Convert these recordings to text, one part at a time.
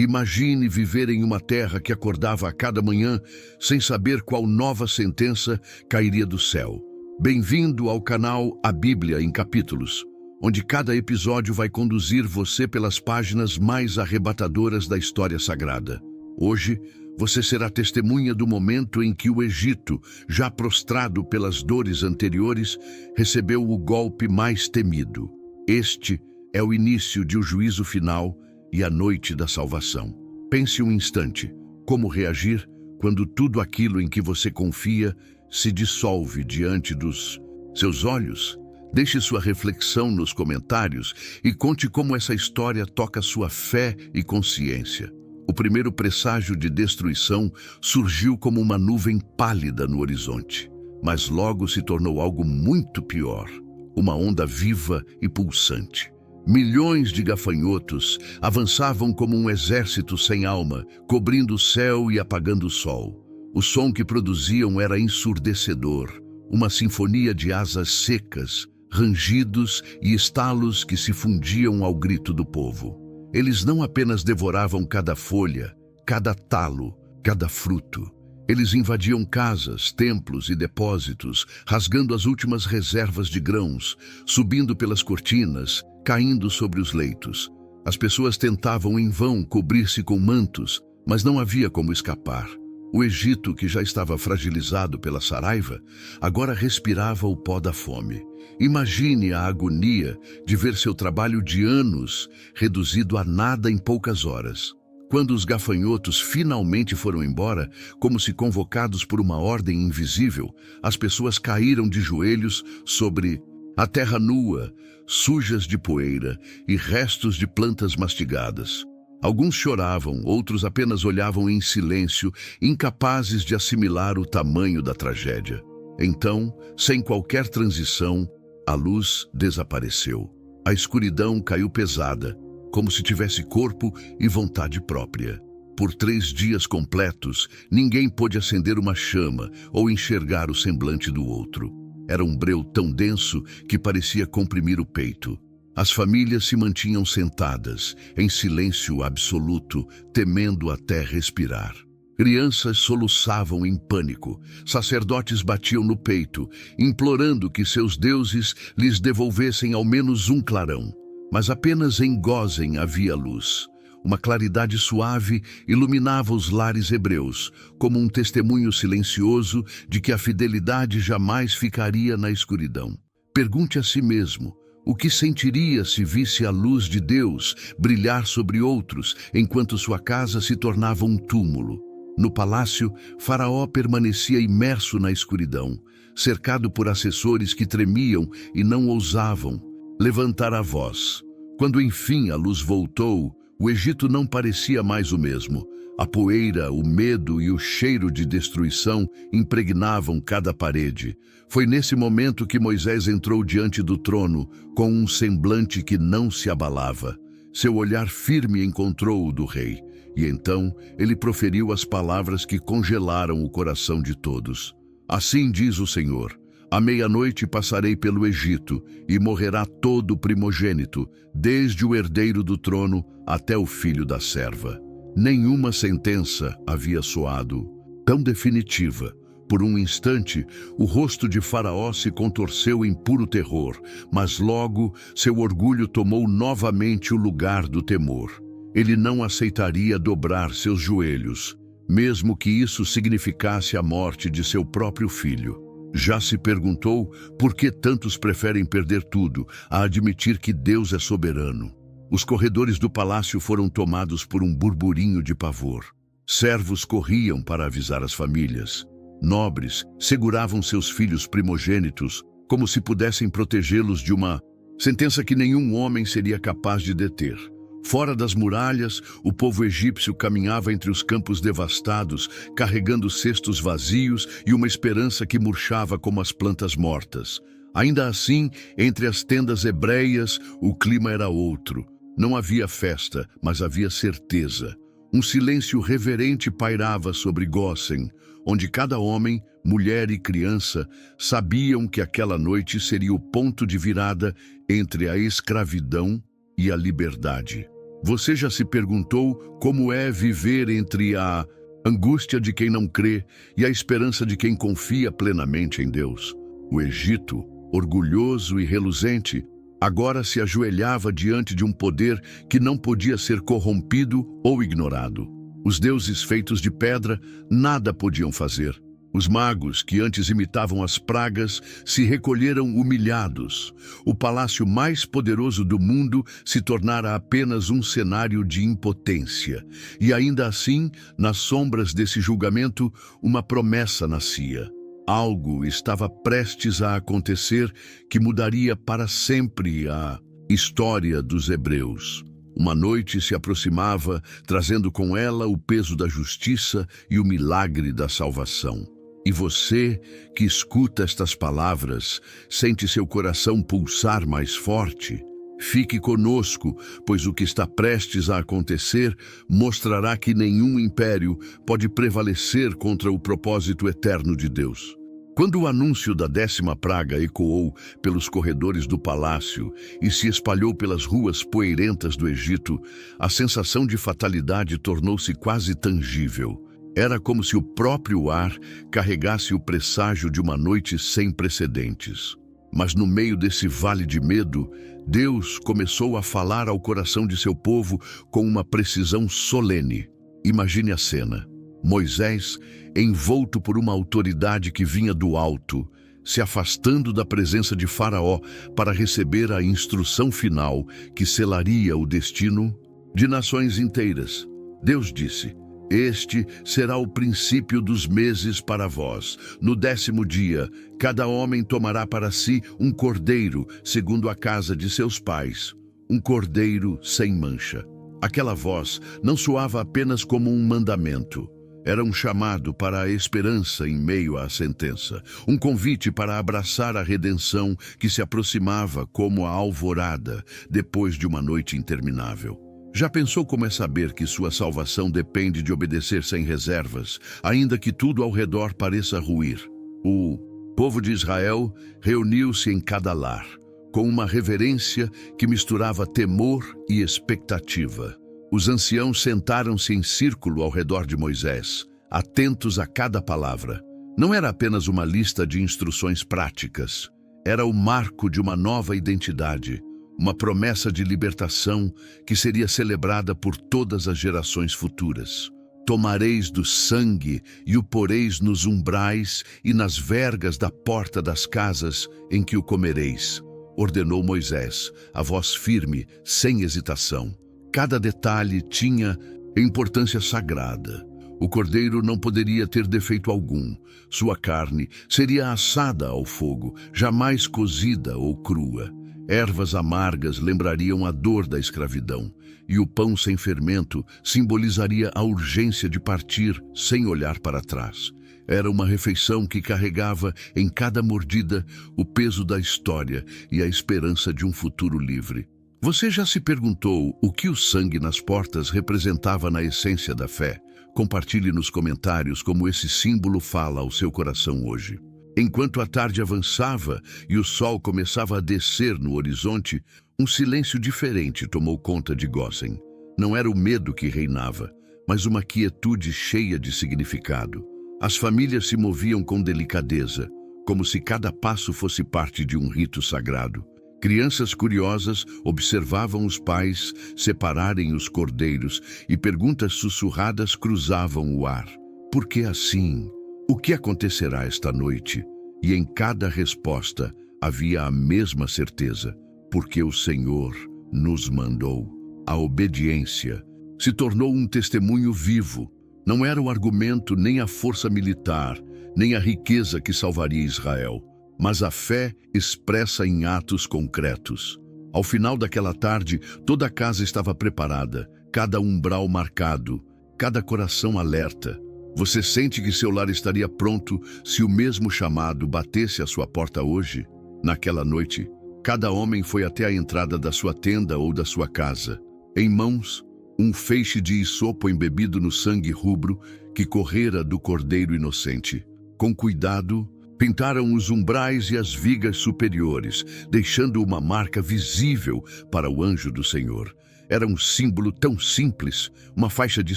Imagine viver em uma terra que acordava a cada manhã sem saber qual nova sentença cairia do céu. Bem-vindo ao canal A Bíblia em Capítulos, onde cada episódio vai conduzir você pelas páginas mais arrebatadoras da história sagrada. Hoje, você será testemunha do momento em que o Egito, já prostrado pelas dores anteriores, recebeu o golpe mais temido. Este é o início de um juízo final e a noite da salvação. Pense um instante, como reagir quando tudo aquilo em que você confia se dissolve diante dos seus olhos? Deixe sua reflexão nos comentários e conte como essa história toca sua fé e consciência. O primeiro presságio de destruição surgiu como uma nuvem pálida no horizonte, mas logo se tornou algo muito pior, uma onda viva e pulsante. Milhões de gafanhotos avançavam como um exército sem alma, cobrindo o céu e apagando o sol. O som que produziam era ensurdecedor, uma sinfonia de asas secas, rangidos e estalos que se fundiam ao grito do povo. Eles não apenas devoravam cada folha, cada talo, cada fruto. Eles invadiam casas, templos e depósitos, rasgando as últimas reservas de grãos, subindo pelas cortinas, caindo sobre os leitos. As pessoas tentavam em vão cobrir-se com mantos, mas não havia como escapar. O Egito, que já estava fragilizado pela saraiva, agora respirava o pó da fome. Imagine a agonia de ver seu trabalho de anos reduzido a nada em poucas horas. Quando os gafanhotos finalmente foram embora, como se convocados por uma ordem invisível, as pessoas caíram de joelhos sobre a terra nua, sujas de poeira e restos de plantas mastigadas. Alguns choravam, outros apenas olhavam em silêncio, incapazes de assimilar o tamanho da tragédia. Então, sem qualquer transição, a luz desapareceu. A escuridão caiu pesada, como se tivesse corpo e vontade própria. Por 3 dias completos, ninguém pôde acender uma chama ou enxergar o semblante do outro. Era um breu tão denso que parecia comprimir o peito. As famílias se mantinham sentadas, em silêncio absoluto, temendo até respirar. Crianças soluçavam em pânico, sacerdotes batiam no peito, implorando que seus deuses lhes devolvessem ao menos um clarão. Mas apenas em Gósen havia luz. Uma claridade suave iluminava os lares hebreus, como um testemunho silencioso de que a fidelidade jamais ficaria na escuridão. Pergunte a si mesmo: o que sentiria se visse a luz de Deus brilhar sobre outros, enquanto sua casa se tornava um túmulo? No palácio, Faraó permanecia imerso na escuridão, cercado por assessores que tremiam e não ousavam levantar a voz. Quando enfim a luz voltou, o Egito não parecia mais o mesmo. A poeira, o medo e o cheiro de destruição impregnavam cada parede. Foi nesse momento que Moisés entrou diante do trono, com um semblante que não se abalava. Seu olhar firme encontrou o do rei, e então ele proferiu as palavras que congelaram o coração de todos. Assim diz o Senhor: à meia-noite passarei pelo Egito, e morrerá todo o primogênito, desde o herdeiro do trono até o filho da serva. Nenhuma sentença havia soado tão definitiva. Por um instante, o rosto de Faraó se contorceu em puro terror, mas logo seu orgulho tomou novamente o lugar do temor. Ele não aceitaria dobrar seus joelhos, mesmo que isso significasse a morte de seu próprio filho. Já se perguntou por que tantos preferem perder tudo a admitir que Deus é soberano? Os corredores do palácio foram tomados por um burburinho de pavor. Servos corriam para avisar as famílias. Nobres seguravam seus filhos primogênitos como se pudessem protegê-los de uma sentença que nenhum homem seria capaz de deter. Fora das muralhas, o povo egípcio caminhava entre os campos devastados, carregando cestos vazios e uma esperança que murchava como as plantas mortas. Ainda assim, entre as tendas hebreias, o clima era outro. Não havia festa, mas havia certeza. Um silêncio reverente pairava sobre Gósen, onde cada homem, mulher e criança sabiam que aquela noite seria o ponto de virada entre a escravidão e a liberdade. Você já se perguntou como é viver entre a angústia de quem não crê e a esperança de quem confia plenamente em Deus? O Egito, orgulhoso e reluzente, agora se ajoelhava diante de um poder que não podia ser corrompido ou ignorado. Os deuses feitos de pedra nada podiam fazer. Os magos, que antes imitavam as pragas, se recolheram humilhados. O palácio mais poderoso do mundo se tornara apenas um cenário de impotência. E ainda assim, nas sombras desse julgamento, uma promessa nascia. Algo estava prestes a acontecer que mudaria para sempre a história dos hebreus. Uma noite se aproximava, trazendo com ela o peso da justiça e o milagre da salvação. E você, que escuta estas palavras, sente seu coração pulsar mais forte? Fique conosco, pois o que está prestes a acontecer mostrará que nenhum império pode prevalecer contra o propósito eterno de Deus. Quando o anúncio da 10ª praga ecoou pelos corredores do palácio e se espalhou pelas ruas poeirentas do Egito, a sensação de fatalidade tornou-se quase tangível. Era como se o próprio ar carregasse o presságio de uma noite sem precedentes. Mas no meio desse vale de medo, Deus começou a falar ao coração de seu povo com uma precisão solene. Imagine a cena. Moisés, envolto por uma autoridade que vinha do alto, se afastando da presença de Faraó para receber a instrução final que selaria o destino de nações inteiras. Deus disse: "Este será o princípio dos meses para vós. No 10º dia, cada homem tomará para si um cordeiro, segundo a casa de seus pais, um cordeiro sem mancha." Aquela voz não soava apenas como um mandamento. Era um chamado para a esperança em meio à sentença, um convite para abraçar a redenção que se aproximava como a alvorada depois de uma noite interminável. Já pensou como é saber que sua salvação depende de obedecer sem reservas, ainda que tudo ao redor pareça ruir? O povo de Israel reuniu-se em cada lar, com uma reverência que misturava temor e expectativa. Os anciãos sentaram-se em círculo ao redor de Moisés, atentos a cada palavra. Não era apenas uma lista de instruções práticas, era o marco de uma nova identidade, uma promessa de libertação que seria celebrada por todas as gerações futuras. "Tomareis do sangue e o poreis nos umbrais e nas vergas da porta das casas em que o comereis", ordenou Moisés, a voz firme, sem hesitação. Cada detalhe tinha importância sagrada. O cordeiro não poderia ter defeito algum. Sua carne seria assada ao fogo, jamais cozida ou crua. Ervas amargas lembrariam a dor da escravidão, e o pão sem fermento simbolizaria a urgência de partir sem olhar para trás. Era uma refeição que carregava em cada mordida o peso da história e a esperança de um futuro livre. Você já se perguntou o que o sangue nas portas representava na essência da fé? Compartilhe nos comentários como esse símbolo fala ao seu coração hoje. Enquanto a tarde avançava e o sol começava a descer no horizonte, um silêncio diferente tomou conta de Gósen. Não era o medo que reinava, mas uma quietude cheia de significado. As famílias se moviam com delicadeza, como se cada passo fosse parte de um rito sagrado. Crianças curiosas observavam os pais separarem os cordeiros e perguntas sussurradas cruzavam o ar. Por que assim? O que acontecerá esta noite? E em cada resposta havia a mesma certeza, porque o Senhor nos mandou. A obediência se tornou um testemunho vivo. Não era o argumento nem a força militar, nem a riqueza que salvaria Israel, mas a fé expressa em atos concretos. Ao final daquela tarde, toda a casa estava preparada, cada umbral marcado, cada coração alerta. Você sente que seu lar estaria pronto se o mesmo chamado batesse à sua porta hoje? Naquela noite, cada homem foi até a entrada da sua tenda ou da sua casa. Em mãos, um feixe de hisopo embebido no sangue rubro que correra do cordeiro inocente. Com cuidado, pintaram os umbrais e as vigas superiores, deixando uma marca visível para o anjo do Senhor. Era um símbolo tão simples, uma faixa de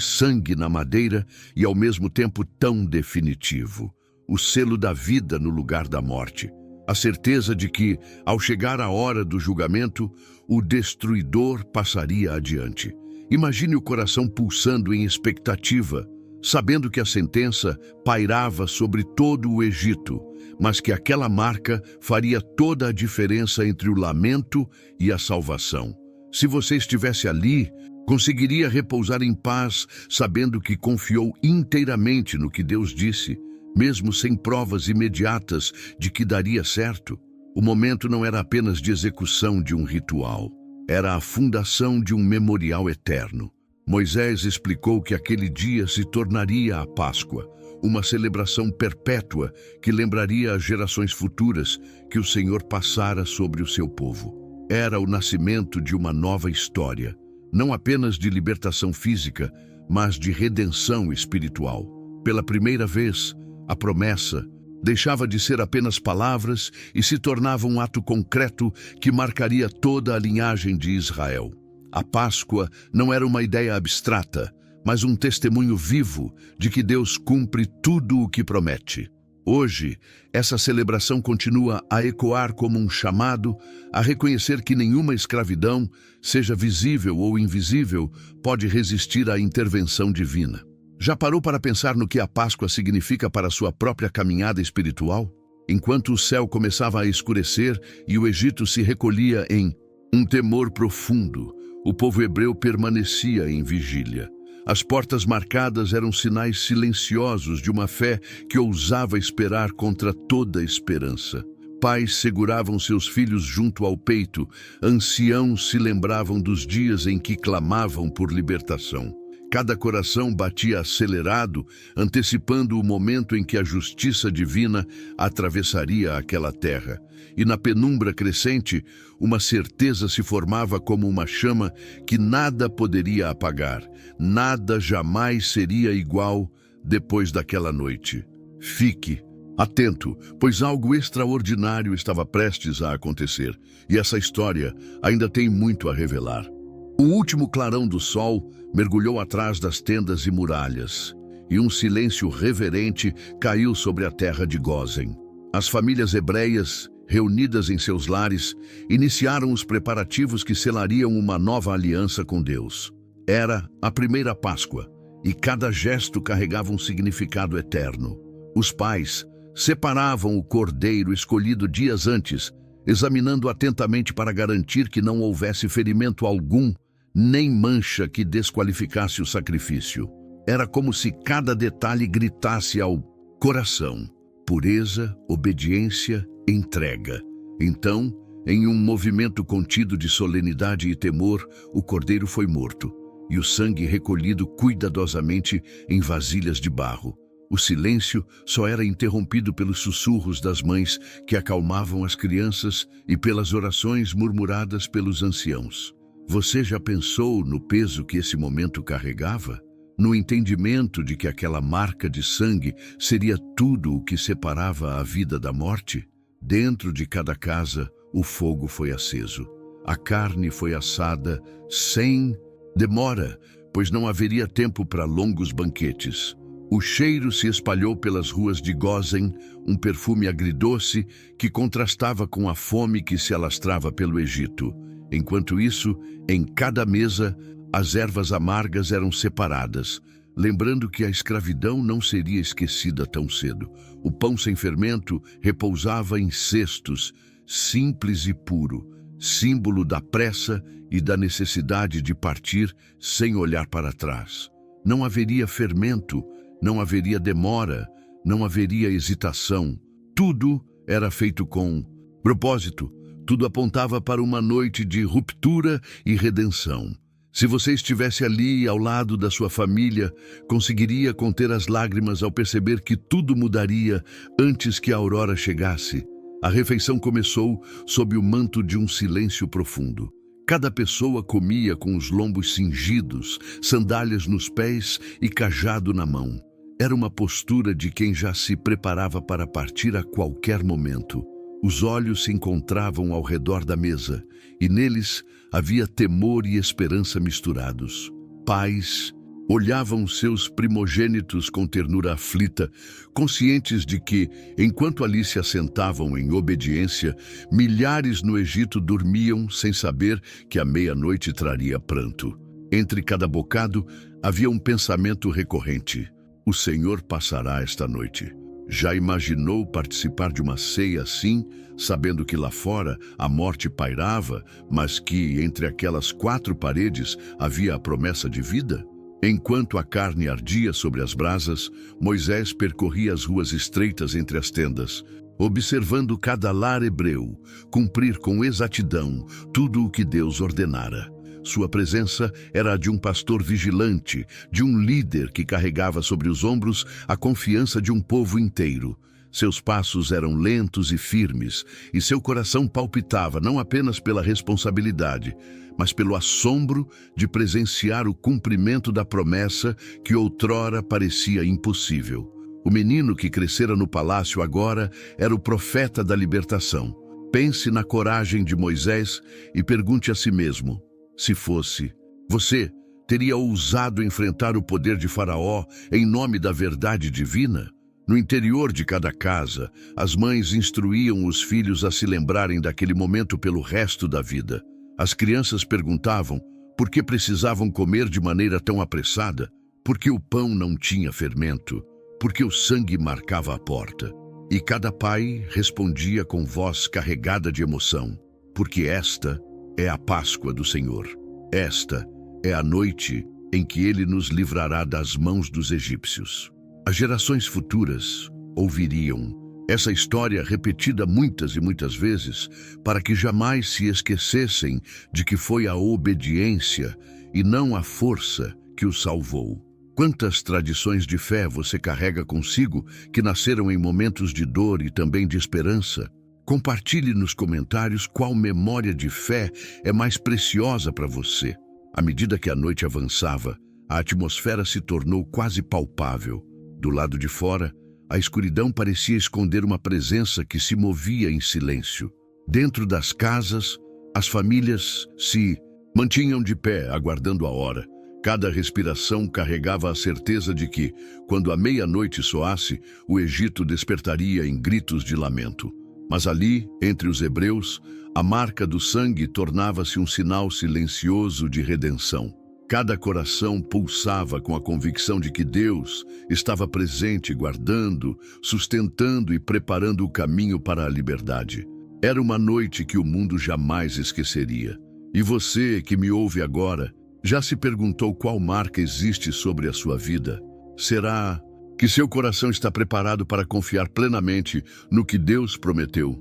sangue na madeira e ao mesmo tempo tão definitivo. O selo da vida no lugar da morte. A certeza de que, ao chegar a hora do julgamento, o destruidor passaria adiante. Imagine o coração pulsando em expectativa, sabendo que a sentença pairava sobre todo o Egito, mas que aquela marca faria toda a diferença entre o lamento e a salvação. Se você estivesse ali, conseguiria repousar em paz, sabendo que confiou inteiramente no que Deus disse, mesmo sem provas imediatas de que daria certo. O momento não era apenas de execução de um ritual, era a fundação de um memorial eterno. Moisés explicou que aquele dia se tornaria a Páscoa, uma celebração perpétua que lembraria às gerações futuras que o Senhor passara sobre o seu povo. Era o nascimento de uma nova história, não apenas de libertação física, mas de redenção espiritual. Pela primeira vez, a promessa deixava de ser apenas palavras e se tornava um ato concreto que marcaria toda a linhagem de Israel. A Páscoa não era uma ideia abstrata, mas um testemunho vivo de que Deus cumpre tudo o que promete. Hoje, essa celebração continua a ecoar como um chamado a reconhecer que nenhuma escravidão, seja visível ou invisível, pode resistir à intervenção divina. Já parou para pensar no que a Páscoa significa para a sua própria caminhada espiritual? Enquanto o céu começava a escurecer e o Egito se recolhia em um temor profundo, o povo hebreu permanecia em vigília. As portas marcadas eram sinais silenciosos de uma fé que ousava esperar contra toda esperança. Pais seguravam seus filhos junto ao peito, anciãos se lembravam dos dias em que clamavam por libertação. Cada coração batia acelerado, antecipando o momento em que a justiça divina atravessaria aquela terra. E na penumbra crescente, uma certeza se formava como uma chama que nada poderia apagar. Nada jamais seria igual depois daquela noite. Fique atento, pois algo extraordinário estava prestes a acontecer. E essa história ainda tem muito a revelar. O último clarão do sol mergulhou atrás das tendas e muralhas, e um silêncio reverente caiu sobre a terra de Gósen. As famílias hebreias, reunidas em seus lares, iniciaram os preparativos que selariam uma nova aliança com Deus. Era a primeira Páscoa, e cada gesto carregava um significado eterno. Os pais separavam o cordeiro escolhido dias antes, examinando atentamente para garantir que não houvesse ferimento algum, nem mancha que desqualificasse o sacrifício. Era como se cada detalhe gritasse ao coração: pureza, obediência, entrega. Então, em um movimento contido de solenidade e temor, o cordeiro foi morto, e o sangue recolhido cuidadosamente em vasilhas de barro. O silêncio só era interrompido pelos sussurros das mães que acalmavam as crianças e pelas orações murmuradas pelos anciãos. Você já pensou no peso que esse momento carregava? No entendimento de que aquela marca de sangue seria tudo o que separava a vida da morte? Dentro de cada casa, o fogo foi aceso. A carne foi assada sem demora, pois não haveria tempo para longos banquetes. O cheiro se espalhou pelas ruas de Gósen, um perfume agridoce que contrastava com a fome que se alastrava pelo Egito. Enquanto isso, em cada mesa, as ervas amargas eram separadas, lembrando que a escravidão não seria esquecida tão cedo. O pão sem fermento repousava em cestos, simples e puro, símbolo da pressa e da necessidade de partir sem olhar para trás. Não haveria fermento, não haveria demora, não haveria hesitação. Tudo era feito com propósito. Tudo apontava para uma noite de ruptura e redenção. Se você estivesse ali ao lado da sua família, conseguiria conter as lágrimas ao perceber que tudo mudaria antes que a aurora chegasse. A refeição começou sob o manto de um silêncio profundo. Cada pessoa comia com os lombos cingidos, sandálias nos pés e cajado na mão. Era uma postura de quem já se preparava para partir a qualquer momento. Os olhos se encontravam ao redor da mesa, e neles havia temor e esperança misturados. Pais olhavam seus primogênitos com ternura aflita, conscientes de que, enquanto ali se assentavam em obediência, milhares no Egito dormiam sem saber que a meia-noite traria pranto. Entre cada bocado havia um pensamento recorrente: o Senhor passará esta noite. Já imaginou participar de uma ceia assim, sabendo que lá fora a morte pairava, mas que entre aquelas quatro paredes havia a promessa de vida? Enquanto a carne ardia sobre as brasas, Moisés percorria as ruas estreitas entre as tendas, observando cada lar hebreu cumprir com exatidão tudo o que Deus ordenara. Sua presença era a de um pastor vigilante, de um líder que carregava sobre os ombros a confiança de um povo inteiro. Seus passos eram lentos e firmes, e seu coração palpitava não apenas pela responsabilidade, mas pelo assombro de presenciar o cumprimento da promessa que outrora parecia impossível. O menino que crescera no palácio agora era o profeta da libertação. Pense na coragem de Moisés e pergunte a si mesmo: se fosse, você teria ousado enfrentar o poder de Faraó em nome da verdade divina? No interior de cada casa, as mães instruíam os filhos a se lembrarem daquele momento pelo resto da vida. As crianças perguntavam por que precisavam comer de maneira tão apressada, por que o pão não tinha fermento, por que o sangue marcava a porta. E cada pai respondia com voz carregada de emoção: porque esta é a Páscoa do Senhor. Esta é a noite em que Ele nos livrará das mãos dos egípcios. As gerações futuras ouviriam essa história repetida muitas e muitas vezes, para que jamais se esquecessem de que foi a obediência e não a força que os salvou. Quantas tradições de fé você carrega consigo que nasceram em momentos de dor e também de esperança? Compartilhe nos comentários qual memória de fé é mais preciosa para você. À medida que a noite avançava, a atmosfera se tornou quase palpável. Do lado de fora, a escuridão parecia esconder uma presença que se movia em silêncio. Dentro das casas, as famílias se mantinham de pé, aguardando a hora. Cada respiração carregava a certeza de que, quando a meia-noite soasse, o Egito despertaria em gritos de lamento. Mas ali, entre os hebreus, a marca do sangue tornava-se um sinal silencioso de redenção. Cada coração pulsava com a convicção de que Deus estava presente, guardando, sustentando e preparando o caminho para a liberdade. Era uma noite que o mundo jamais esqueceria. E você, que me ouve agora, já se perguntou qual marca existe sobre a sua vida? Será que seu coração está preparado para confiar plenamente no que Deus prometeu?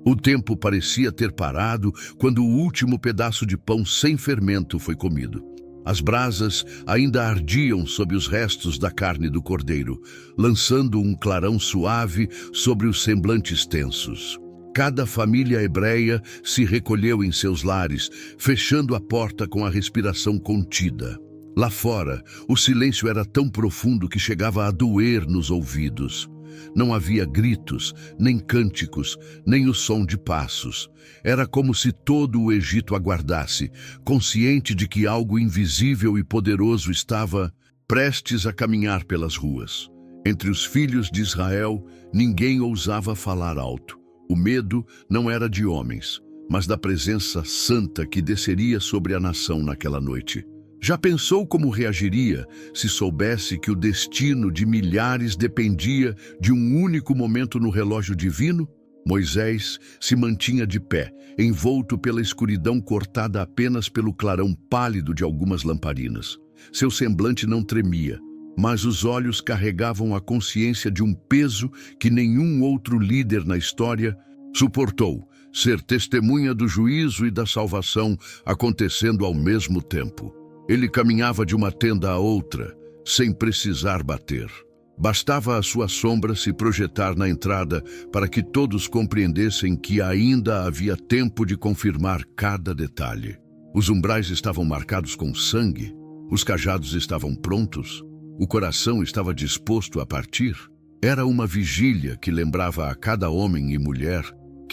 O tempo parecia ter parado quando o último pedaço de pão sem fermento foi comido. As brasas ainda ardiam sob os restos da carne do cordeiro, lançando um clarão suave sobre os semblantes tensos. Cada família hebreia se recolheu em seus lares, fechando a porta com a respiração contida. Lá fora, o silêncio era tão profundo que chegava a doer nos ouvidos. Não havia gritos, nem cânticos, nem o som de passos. Era como se todo o Egito aguardasse, consciente de que algo invisível e poderoso estava prestes a caminhar pelas ruas. Entre os filhos de Israel, ninguém ousava falar alto. O medo não era de homens, mas da presença santa que desceria sobre a nação naquela noite. Já pensou como reagiria se soubesse que o destino de milhares dependia de um único momento no relógio divino? Moisés se mantinha de pé, envolto pela escuridão cortada apenas pelo clarão pálido de algumas lamparinas. Seu semblante não tremia, mas os olhos carregavam a consciência de um peso que nenhum outro líder na história suportou: ser testemunha do juízo e da salvação acontecendo ao mesmo tempo. Ele caminhava de uma tenda a outra, sem precisar bater. Bastava a sua sombra se projetar na entrada para que todos compreendessem que ainda havia tempo de confirmar cada detalhe. Os umbrais estavam marcados com sangue, os cajados estavam prontos, o coração estava disposto a partir. Era uma vigília que lembrava a cada homem e mulher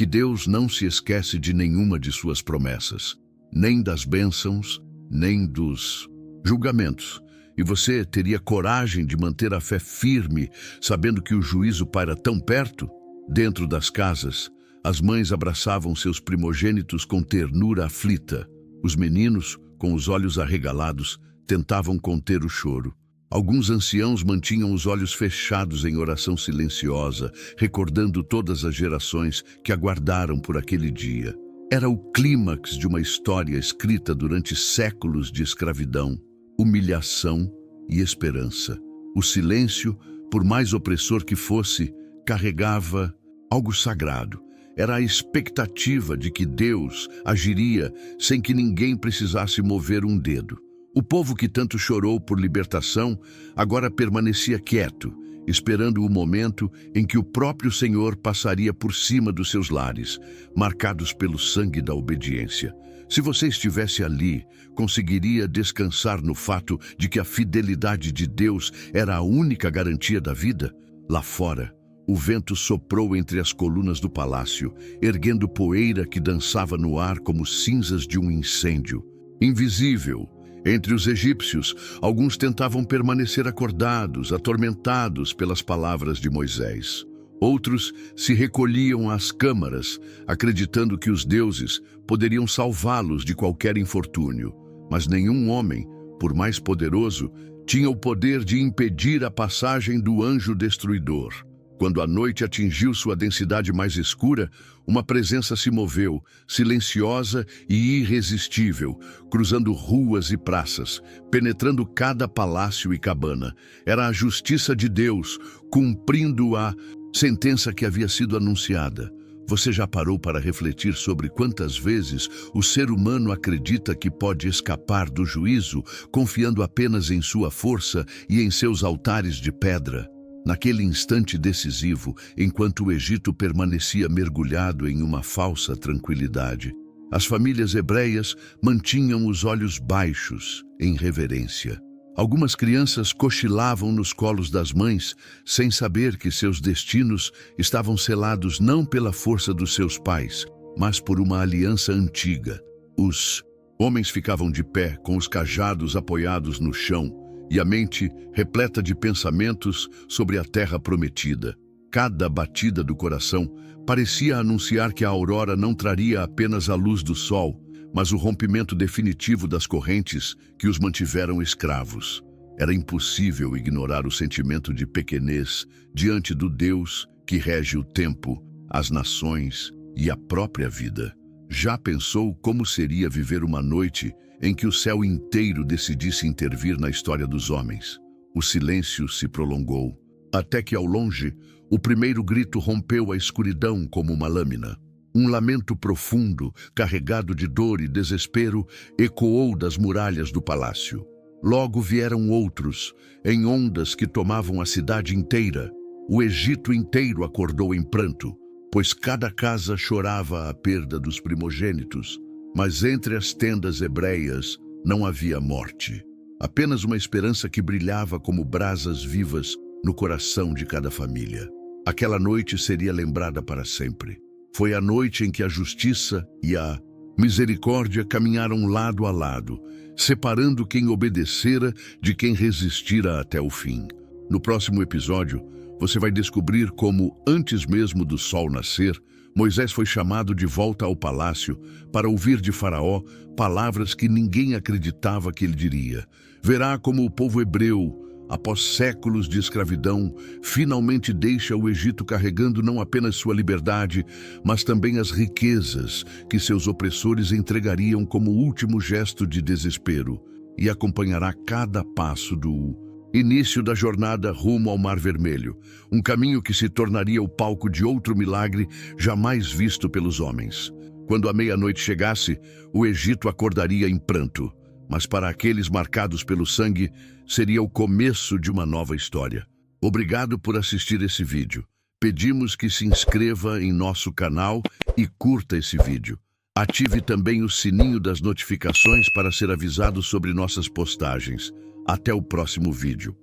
que Deus não se esquece de nenhuma de suas promessas, nem das bênçãos, nem dos julgamentos. E você teria coragem de manter a fé firme, sabendo que o juízo paira tão perto? Dentro das casas, as mães abraçavam seus primogênitos com ternura aflita. Os meninos, com os olhos arregalados, tentavam conter o choro. Alguns anciãos mantinham os olhos fechados em oração silenciosa, recordando todas as gerações que aguardaram por aquele dia. Era o clímax de uma história escrita durante séculos de escravidão, humilhação e esperança. O silêncio, por mais opressor que fosse, carregava algo sagrado. Era a expectativa de que Deus agiria sem que ninguém precisasse mover um dedo. O povo que tanto chorou por libertação agora permanecia quieto, esperando o momento em que o próprio Senhor passaria por cima dos seus lares, marcados pelo sangue da obediência. Se você estivesse ali, conseguiria descansar no fato de que a fidelidade de Deus era a única garantia da vida? Lá fora, o vento soprou entre as colunas do palácio, erguendo poeira que dançava no ar como cinzas de um incêndio. Invisível, entre os egípcios, alguns tentavam permanecer acordados, atormentados pelas palavras de Moisés. Outros se recolhiam às câmaras, acreditando que os deuses poderiam salvá-los de qualquer infortúnio. Mas nenhum homem, por mais poderoso, tinha o poder de impedir a passagem do anjo destruidor. Quando a noite atingiu sua densidade mais escura, uma presença se moveu, silenciosa e irresistível, cruzando ruas e praças, penetrando cada palácio e cabana. Era a justiça de Deus, cumprindo a sentença que havia sido anunciada. Você já parou para refletir sobre quantas vezes o ser humano acredita que pode escapar do juízo, confiando apenas em sua força e em seus altares de pedra? Naquele instante decisivo, enquanto o Egito permanecia mergulhado em uma falsa tranquilidade, as famílias hebreias mantinham os olhos baixos, em reverência. Algumas crianças cochilavam nos colos das mães, sem saber que seus destinos estavam selados não pela força dos seus pais, mas por uma aliança antiga. Os homens ficavam de pé, com os cajados apoiados no chão, e a mente repleta de pensamentos sobre a terra prometida. Cada batida do coração parecia anunciar que a aurora não traria apenas a luz do sol, mas o rompimento definitivo das correntes que os mantiveram escravos. Era impossível ignorar o sentimento de pequenez diante do Deus que rege o tempo, as nações e a própria vida. Já pensou como seria viver uma noite em que o céu inteiro decidisse intervir na história dos homens? O silêncio se prolongou, até que ao longe, o primeiro grito rompeu a escuridão como uma lâmina. Um lamento profundo, carregado de dor e desespero, ecoou das muralhas do palácio. Logo vieram outros, em ondas que tomavam a cidade inteira. O Egito inteiro acordou em pranto, pois cada casa chorava a perda dos primogênitos. Mas entre as tendas hebreias não havia morte, apenas uma esperança que brilhava como brasas vivas no coração de cada família. Aquela noite seria lembrada para sempre. Foi a noite em que a justiça e a misericórdia caminharam lado a lado, separando quem obedecera de quem resistira até o fim. No próximo episódio, você vai descobrir como, antes mesmo do sol nascer, Moisés foi chamado de volta ao palácio para ouvir de Faraó palavras que ninguém acreditava que ele diria. Verá como o povo hebreu, após séculos de escravidão, finalmente deixa o Egito carregando não apenas sua liberdade, mas também as riquezas que seus opressores entregariam como último gesto de desespero, e acompanhará cada passo do início da jornada rumo ao Mar Vermelho, um caminho que se tornaria o palco de outro milagre jamais visto pelos homens. Quando a meia-noite chegasse, o Egito acordaria em pranto, mas para aqueles marcados pelo sangue, seria o começo de uma nova história. Obrigado por assistir esse vídeo. Pedimos que se inscreva em nosso canal e curta esse vídeo. Ative também o sininho das notificações para ser avisado sobre nossas postagens. Até o próximo vídeo.